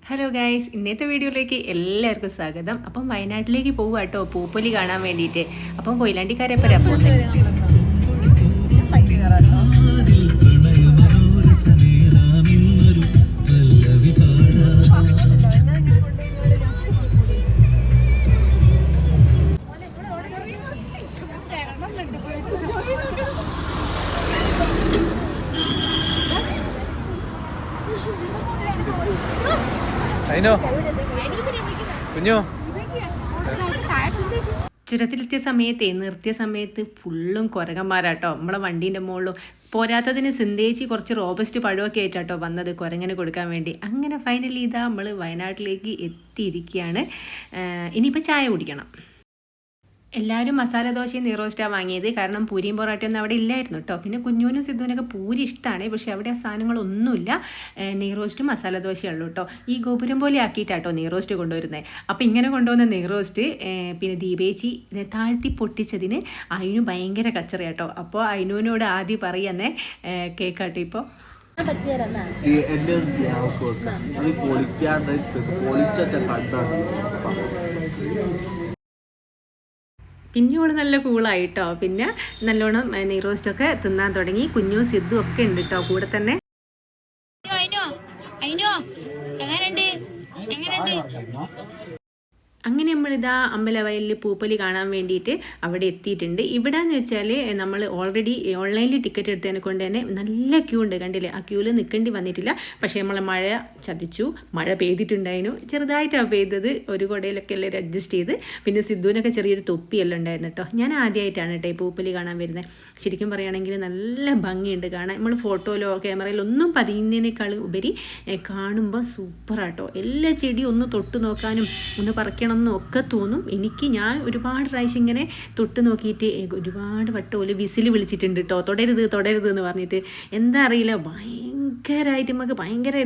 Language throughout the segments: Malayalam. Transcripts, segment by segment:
ഹലോ ഗൈസ്, ഇന്നത്തെ വീഡിയോയിലേക്ക് എല്ലാവർക്കും സ്വാഗതം. അപ്പം വയനാട്ടിലേക്ക് പോകുക കേട്ടോ, പൂപ്പൊലി കാണാൻ വേണ്ടിയിട്ട്. അപ്പം കൊയിലാണ്ടിക്കാരെ പരാ പോകുന്നത്. ചുരത്തിലെത്തിയ സമയത്ത് നിർത്തിയ സമയത്ത് ഫുള്ളും കുരങ്ങന്മാരാട്ടോ. നമ്മളെ വണ്ടീൻ്റെ മുകളിലും പോരാത്തതിന് സിന്തേച്ചി കുറച്ച് റോബസ്റ്റ് പഴമൊക്കെ ആയിട്ടാട്ടോ വന്നത് കുരങ്ങനെ കൊടുക്കാൻ വേണ്ടി. അങ്ങനെ ഫൈനലി ഇതാ നമ്മൾ വയനാട്ടിലേക്ക് എത്തിയിരിക്കുകയാണ്. ഇനിയിപ്പോൾ ചായ കുടിക്കണം. എല്ലാവരും മസാല ദോശയും നെയ്റോസ്റ്റാണ് വാങ്ങിയത്. കാരണം പൂരിയും പൊറോട്ടയൊന്നും അവിടെ ഇല്ലായിരുന്നു കേട്ടോ. പിന്നെ കുഞ്ഞൂനും സിദ്ധുവിനൊക്കെ പൂരി ഇഷ്ടമാണ്, പക്ഷേ അവിടെ ആ സാധനങ്ങളൊന്നുമില്ല. നെയ്റോസ്റ്റും മസാല ദോശയുള്ളൂ കേട്ടോ. ഈ ഗോപുരം പോലെ ആക്കിയിട്ടാട്ടോ നെയ്റോസ്റ്റ് കൊണ്ടുവരുന്നത്. അപ്പോൾ ഇങ്ങനെ കൊണ്ടുവന്ന നെയ്റോസ്റ്റ് പിന്നെ ദീപേച്ചി താഴ്ത്തി പൊട്ടിച്ചതിന് അതിനു ഭയങ്കര കച്ചറ കേട്ടോ. അപ്പോൾ അതിനോട് ആദ്യം പറയുന്നേ കേക്കാട്ടോ. ഇപ്പോൾ പിന്നോട് നല്ല കൂളായിട്ടോ. പിന്നെ നല്ലോണം നെയ്റോസ്റ്റൊക്കെ തിന്നാൻ തുടങ്ങി. കുഞ്ഞും സിദ്ധും ഒക്കെ ഉണ്ട് കേട്ടോ കൂടെ തന്നെ. അങ്ങനെ നമ്മളിതാ അമ്പലവയലിൽ പൂപ്പൊലി കാണാൻ വേണ്ടിയിട്ട് അവിടെ എത്തിയിട്ടുണ്ട്. ഇവിടെ എന്ന് വെച്ചാൽ നമ്മൾ ഓൾറെഡി ഓൺലൈനിൽ ടിക്കറ്റ് എടുത്തതിനെ കൊണ്ട് തന്നെ നല്ല ക്യൂ ഉണ്ട്, കണ്ടില്ലേ? ആ ക്യൂവിൽ നിൽക്കേണ്ടി വന്നിട്ടില്ല. പക്ഷേ നമ്മളെ മഴ ചതിച്ചു. മഴ പെയ്തിട്ടുണ്ടായിരുന്നു, ചെറുതായിട്ടാണ് പെയ്തത്. ഒരു കുടയിലൊക്കെ എല്ലാവരും അഡ്ജസ്റ്റ് ചെയ്ത്. പിന്നെ സിദ്ധുവിനൊക്കെ ചെറിയൊരു തൊപ്പിയെല്ലാം ഉണ്ടായിരുന്നു കേട്ടോ. ഞാൻ ആദ്യമായിട്ടാണ് കേട്ടോ ഈ പൂപ്പൊലി കാണാൻ വരുന്നത്. ശരിക്കും പറയുകയാണെങ്കിൽ നല്ല ഭംഗിയുണ്ട് കാണാൻ. നമ്മൾ ഫോട്ടോയിലോ ക്യാമറയിലോ ഒന്നും പതിയുന്നതിനേക്കാൾ ഉപരി കാണുമ്പോൾ സൂപ്പറാട്ടോ. എല്ലാ ചെടിയും ഒന്ന് തൊട്ട് നോക്കാനും ഒന്ന് പറിക്കണം ഒക്കെ തോന്നും എനിക്ക്. ഞാൻ ഒരുപാട് പ്രാവശ്യം ഇങ്ങനെ തൊട്ട് നോക്കിയിട്ട് ഒരുപാട് വട്ടം ഒരു വിസിൽ വിളിച്ചിട്ടുണ്ട് കേട്ടോ, തൊടരുത് എന്ന് പറഞ്ഞിട്ട്. എന്താ അറിയില്ല, ഭയങ്കരമായിട്ട് നമുക്ക് ഭയങ്കര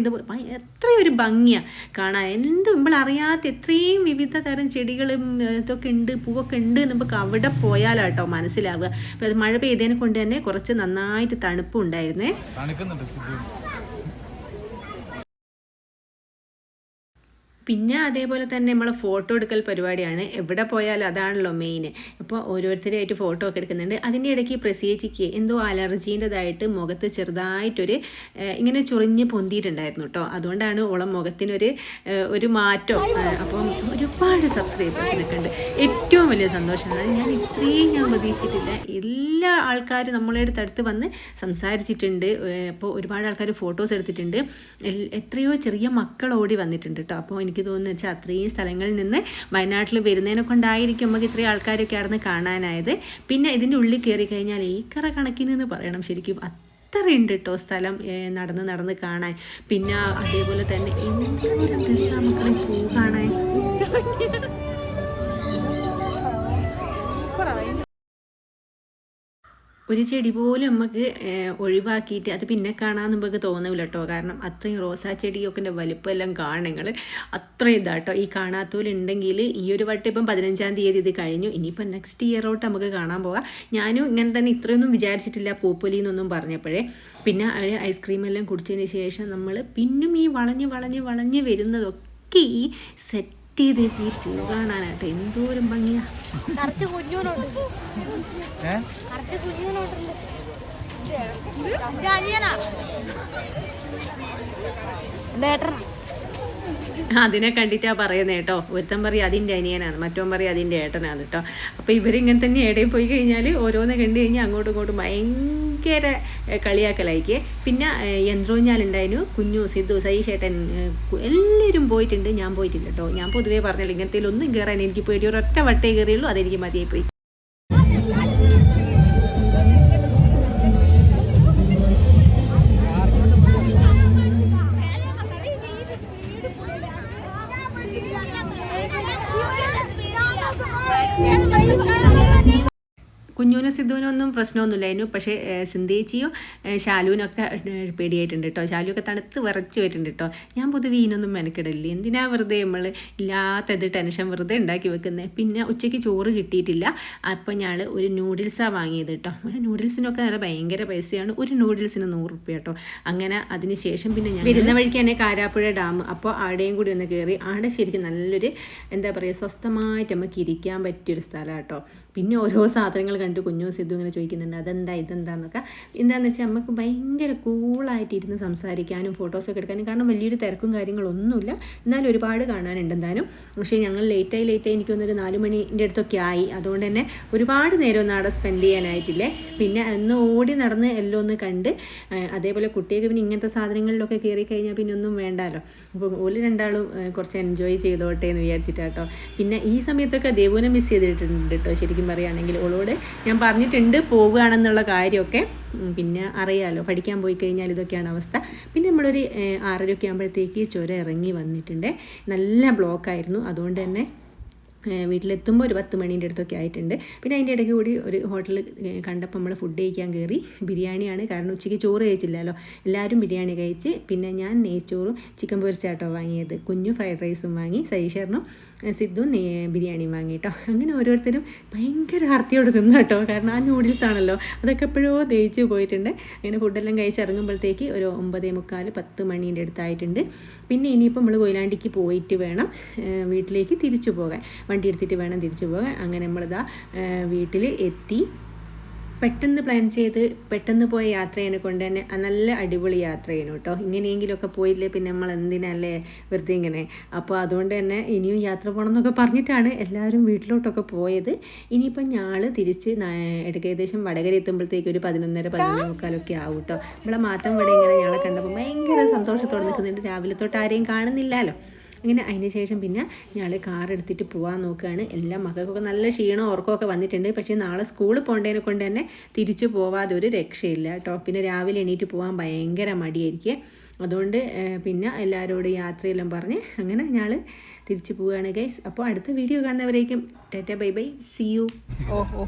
എത്രയൊരു ഭംഗിയാണ് കാണാൻ. നമ്മളറിയാത്ത എത്രയും വിവിധ തരം ചെടികളും ഇതൊക്കെ ഉണ്ട്, പൂവൊക്കെ ഉണ്ട് നമുക്ക് അവിടെ പോയാലാട്ടോ മനസ്സിലാവുക. അപ്പം അത് മഴ പെയ്തതിനെ കൊണ്ട് തന്നെ കുറച്ച് നന്നായിട്ട് തണുപ്പും ഉണ്ടായിരുന്നേ. പിന്നെ അതേപോലെ തന്നെ നമ്മൾ ഫോട്ടോ എടുക്കൽ പരിപാടിയാണ്. എവിടെ പോയാലും അതാണല്ലോ മെയിൻ. അപ്പോൾ ഓരോരുത്തരായിട്ട് ഫോട്ടോ ഒക്കെ എടുക്കുന്നുണ്ട്. അതിൻ്റെ ഇടയ്ക്ക് പ്രസേച്ചിക്ക് എന്തോ അലർജീൻ്റെതായിട്ട് മുഖത്ത് ചെറുതായിട്ടൊരു ഇങ്ങനെ ചൊറിഞ്ഞ് പൊന്തിയിട്ടുണ്ടായിരുന്നു കേട്ടോ. അതുകൊണ്ടാണ് ഓളം മുഖത്തിനൊരു മാറ്റം. അപ്പം ഒരുപാട് സബ്സ്ക്രൈബേഴ്സിനൊക്കെ ഉണ്ട്. ഏറ്റവും വലിയ സന്തോഷമാണ്. ഞാൻ പ്രതീക്ഷിച്ചിട്ടില്ല. എല്ലാ ആൾക്കാരും നമ്മളെ അടുത്ത് വന്ന് സംസാരിച്ചിട്ടുണ്ട്. അപ്പോൾ ഒരുപാട് ആൾക്കാർ ഫോട്ടോസ് എടുത്തിട്ടുണ്ട്. എത്രയോ ചെറിയ മക്കൾ ഓടി വന്നിട്ടുണ്ട് കേട്ടോ. അപ്പോൾ എനിക്ക് തോന്നുന്നു വെച്ചാൽ അത്രയും സ്ഥലങ്ങളിൽ നിന്ന് വയനാട്ടിൽ വരുന്നതിനെ കൊണ്ടായിരിക്കും നമുക്ക് ഇത്രയും ആൾക്കാരൊക്കെ അവിടെ നിന്ന് കാണാനായത്. പിന്നെ ഇതിൻ്റെ ഉള്ളിൽ കയറി കഴിഞ്ഞാൽ ഏക്കറ കണക്കിന് എന്ന് പറയണം. ശരിക്കും അത്രയുണ്ട് കേട്ടോ സ്ഥലം നടന്ന് കാണാൻ. പിന്നെ അതേപോലെ തന്നെ എന്തോരം രസമാണ് മക്കളെ പൂ കാണാൻ. ഒരു ചെടി പോലും നമുക്ക് ഒഴിവാക്കിയിട്ട് അത് പിന്നെ കാണാമെന്ന് നമുക്ക് തോന്നില്ല കേട്ടോ. കാരണം അത്രയും റോസാ ചെടിയൊക്കെ വലിപ്പമെല്ലാം കാണുങ്ങൾ അത്രയും ഇതാട്ടോ. ഈ കാണാത്തവരുണ്ടെങ്കിൽ ഈ ഒരു വട്ടം ഇപ്പം 15-ാം തീയതി ഇത് കഴിഞ്ഞു. ഇനിയിപ്പോൾ നെക്സ്റ്റ് ഇയറോട്ട് നമുക്ക് കാണാൻ പോകാം. ഞാനും ഇങ്ങനെ തന്നെ ഇത്രയൊന്നും വിചാരിച്ചിട്ടില്ല പൂപ്പൊലി എന്നൊന്നും പറഞ്ഞപ്പോഴേ. പിന്നെ ഐസ്ക്രീമെല്ലാം കുടിച്ചതിന് ശേഷം നമ്മൾ പിന്നും ഈ വളഞ്ഞ് വരുന്നതൊക്കെ ഈ സെറ്റ് ചെയ്ത് വെച്ച് ഈ പൂ കാണാനായിട്ട് എന്തോരം ഭംഗിയാ. അതിനെ കണ്ടിട്ടാ പറയുന്നത് കേട്ടോ. ഒരുത്തൻ പറയും അതിൻ്റെ അനിയനാണ്, മറ്റവൻ പറയും അതിൻ്റെ ഏട്ടനാണ് കേട്ടോ. അപ്പോൾ ഇവരിങ്ങനെ തന്നെ ഇടയിൽ പോയി കഴിഞ്ഞാൽ ഓരോന്ന് കണ്ടു കഴിഞ്ഞാൽ അങ്ങോട്ടും ഇങ്ങോട്ടും ഭയങ്കര കളിയാക്കലായിക്ക്. പിന്നെ യന്ത്രോഞ്ഞാലുണ്ടായിരുന്നു. കുഞ്ഞു, സിദ്ധു, സൈഷേട്ടൻ എല്ലാവരും പോയിട്ടുണ്ട്. ഞാൻ പോയിട്ടില്ല കേട്ടോ. ഞാൻ പൊതുവേ പറഞ്ഞല്ലോ ഇങ്ങനത്തേലൊന്നും കയറാൻ എനിക്ക് പേടി. ഒരൊറ്റ വട്ടേ കയറിയുള്ളൂ, അതെനിക്ക് മതിയായി പോയി. സിദ്ധുവിനൊന്നും പ്രശ്നമൊന്നുമില്ലായിരുന്നു. പക്ഷേ സിന്ധേച്ചിയോ ശാലുവിനൊക്കെ പേടിയായിട്ടുണ്ട് കേട്ടോ. ശാലുവൊക്കെ തണുത്ത് വിറച്ച് വരുന്നുണ്ട് കേട്ടോ. ഞാൻ പൊതുവെ ഇതിനൊന്നും മെനക്കിടില്ല. എന്തിനാ വെറുതെ നമ്മൾ ഇല്ലാത്തത് ടെൻഷൻ വെറുതെ ഉണ്ടാക്കി വെക്കുന്നത്. പിന്നെ ഉച്ചയ്ക്ക് ചോറ് കിട്ടിയിട്ടില്ല. അപ്പോൾ ഞാൻ ഒരു നൂഡിൽസാണ് വാങ്ങിയത് കേട്ടോ. നൂഡിൽസിനൊക്കെ നല്ല ഭയങ്കര പൈസയാണ്. ഒരു നൂഡിൽസിന് 100 രൂപ കേട്ടോ. അങ്ങനെ അതിന് ശേഷം പിന്നെ ഞാൻ വരുന്ന വഴിക്ക് തന്നെ കാരാപ്പുഴ ഡാം, അപ്പോൾ അവിടെയും കൂടി ഒന്ന് കയറി. അവിടെ ശരിക്കും നല്ലൊരു എന്താ പറയുക സ്വസ്ഥമായിട്ട് നമുക്ക് ഇരിക്കാൻ പറ്റിയൊരു സ്ഥലം കേട്ടോ. പിന്നെ ഓരോ സാധനങ്ങൾ കണ്ട് കുഞ്ഞു സിദ്ധു ഇങ്ങനെ ചോദിക്കുന്നുണ്ട് അതെന്താ ഇതെന്താന്നൊക്കെ. എന്താണെന്ന് വെച്ചാൽ നമുക്ക് ഭയങ്കര കൂളായിട്ട് ഇരുന്ന് സംസാരിക്കാനും ഫോട്ടോസൊക്കെ എടുക്കാനും. കാരണം വലിയൊരു തിരക്കും കാര്യങ്ങളൊന്നുമില്ല, എന്നാലും ഒരുപാട് കാണാനുണ്ട് എന്തായാലും. പക്ഷേ ഞങ്ങൾ ലേറ്റായി എനിക്കൊന്നൊരു 4 മണിൻ്റെ അടുത്തൊക്കെ ആയി. അതുകൊണ്ട് തന്നെ ഒരുപാട് നേരം ഒന്നും അവിടെ സ്പെൻഡ് ചെയ്യാനായിട്ടില്ലേ. പിന്നെ ഒന്ന് ഓടി നടന്ന് എല്ലാം ഒന്ന് കണ്ട്, അതേപോലെ കുട്ടികൾക്ക് പിന്നെ ഇങ്ങനത്തെ സാധനങ്ങളിലൊക്കെ കയറി കഴിഞ്ഞാൽ പിന്നെ ഒന്നും വേണ്ടല്ലോ. അപ്പോൾ ഓല് രണ്ടാളും കുറച്ച് എൻജോയ് ചെയ്തോട്ടെ എന്ന് വിചാരിച്ചിട്ടാട്ടോ. പിന്നെ ഈ സമയത്തൊക്കെ ദേവുവിനെ മിസ് ചെയ്തിട്ടുണ്ട് കേട്ടോ. ശരിക്കും പറയുകയാണെങ്കിൽ ഓളോട് ഞാൻ പറഞ്ഞിട്ടുണ്ട് പോവുകയാണെന്നുള്ള കാര്യമൊക്കെ. പിന്നെ അറിയാമല്ലോ പഠിക്കാൻ പോയി കഴിഞ്ഞാൽ ഇതൊക്കെയാണ് അവസ്ഥ. പിന്നെ നമ്മളൊരു 6:30 ഒക്കെ ആകുമ്പോഴത്തേക്ക് ചുരം ഇറങ്ങി വന്നിട്ടുണ്ട്. നല്ല ബ്ലോക്കായിരുന്നു. അതുകൊണ്ട് തന്നെ വീട്ടിലെത്തുമ്പോൾ ഒരു 10 മണീൻ്റെ അടുത്തൊക്കെ ആയിട്ടുണ്ട്. പിന്നെ അതിൻ്റെ ഇടയ്ക്ക് കൂടി ഒരു ഹോട്ടൽ കണ്ടപ്പോൾ നമ്മൾ ഫുഡ് കഴിക്കാൻ കയറി. ബിരിയാണിയാണ്, കാരണം ഉച്ചയ്ക്ക് ചോറ് കഴിച്ചില്ലല്ലോ. എല്ലാവരും ബിരിയാണി കഴിച്ച്. പിന്നെ ഞാൻ നെയ്ച്ചോറും ചിക്കൻ പൊരിച്ചാട്ടോ വാങ്ങിയത്. കുഞ്ഞു ഫ്രൈഡ് റൈസും വാങ്ങി. സരീഷറിനും സിദ്ധു ബിരിയാണിയും വാങ്ങി കേട്ടോ. അങ്ങനെ ഓരോരുത്തരും ഭയങ്കര ആർത്തിയോട് തിന്നു കേട്ടോ. കാരണം ആ നൂഡിൽസ് ആണല്ലോ, അതൊക്കെ എപ്പോഴോ ദഹിച്ച് പോയിട്ടുണ്ട്. അങ്ങനെ ഫുഡെല്ലാം കഴിച്ചിറങ്ങുമ്പോഴത്തേക്ക് ഒരു 9:45 10 മണീൻ്റെ അടുത്തായിട്ടുണ്ട്. പിന്നെ ഇനിയിപ്പോൾ നമ്മൾ കൊയിലാണ്ടിക്ക് പോയിട്ട് വേണം വീട്ടിലേക്ക് തിരിച്ചു പോകാൻ. വണ്ടി എടുത്തിട്ട് വേണം തിരിച്ചു പോകാൻ. അങ്ങനെ നമ്മളിതാ വീട്ടിൽ എത്തി. പെട്ടെന്ന് പ്ലാൻ ചെയ്ത് പെട്ടെന്ന് പോയ യാത്രയെ കൊണ്ട് തന്നെ നല്ല അടിപൊളി യാത്രയാണ് കേട്ടോ. ഇങ്ങനെയെങ്കിലുമൊക്കെ പോയില്ലേ പിന്നെ നമ്മൾ എന്തിനല്ലേ വെറുതെ ഇങ്ങനെ. അപ്പോൾ അതുകൊണ്ട് തന്നെ ഇനിയും യാത്ര പോകണം എന്നൊക്കെ പറഞ്ഞിട്ടാണ് എല്ലാവരും വീട്ടിലോട്ടൊക്കെ പോയത്. ഇനിയിപ്പം ഞങ്ങൾ തിരിച്ച് ഏകദേശം വടകര എത്തുമ്പോഴത്തേക്ക് ഒരു 11:30-11:45 ആവും കേട്ടോ. നമ്മളെ മാത്രം ഇവിടെ ഇങ്ങനെ ഞങ്ങളെ കണ്ടപ്പോൾ ഭയങ്കര സന്തോഷത്തോടെ നിൽക്കുന്നുണ്ട്. രാവിലെ തൊട്ട് ആരെയും കാണുന്നില്ലല്ലോ. അങ്ങനെ അതിന് ശേഷം പിന്നെ ഞങ്ങൾ കാർ എടുത്തിട്ട് പോകാൻ നോക്കുകയാണ്. എല്ലാ മക്കൾക്കൊക്കെ നല്ല ക്ഷീണം ഉറക്കമൊക്കെ വന്നിട്ടുണ്ട്. പക്ഷേ നാളെ സ്കൂളിൽ പോകേണ്ടതിനെ കൊണ്ട് തന്നെ തിരിച്ചു പോവാതെ ഒരു രക്ഷയില്ല കേട്ടോ. പിന്നെ രാവിലെ എണീറ്റ് പോകാൻ ഭയങ്കര മടിയായിരിക്കും. അതുകൊണ്ട് പിന്നെ എല്ലാവരോടും യാത്രയെല്ലാം പറഞ്ഞ് അങ്ങനെ ഞങ്ങൾ തിരിച്ചു പോവുകയാണ് ഗൈസ്. അപ്പോൾ അടുത്ത വീഡിയോ കാണുന്നവരേക്കും tata bye bye, see you. ഓഹോ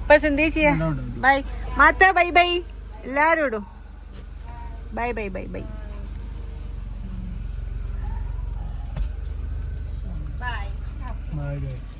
ഇപ്പം സന്ദേശിയ ബൈ മാത്ത, ബൈ ബൈ എല്ലാവരോടും bye bye bye bye. Bye.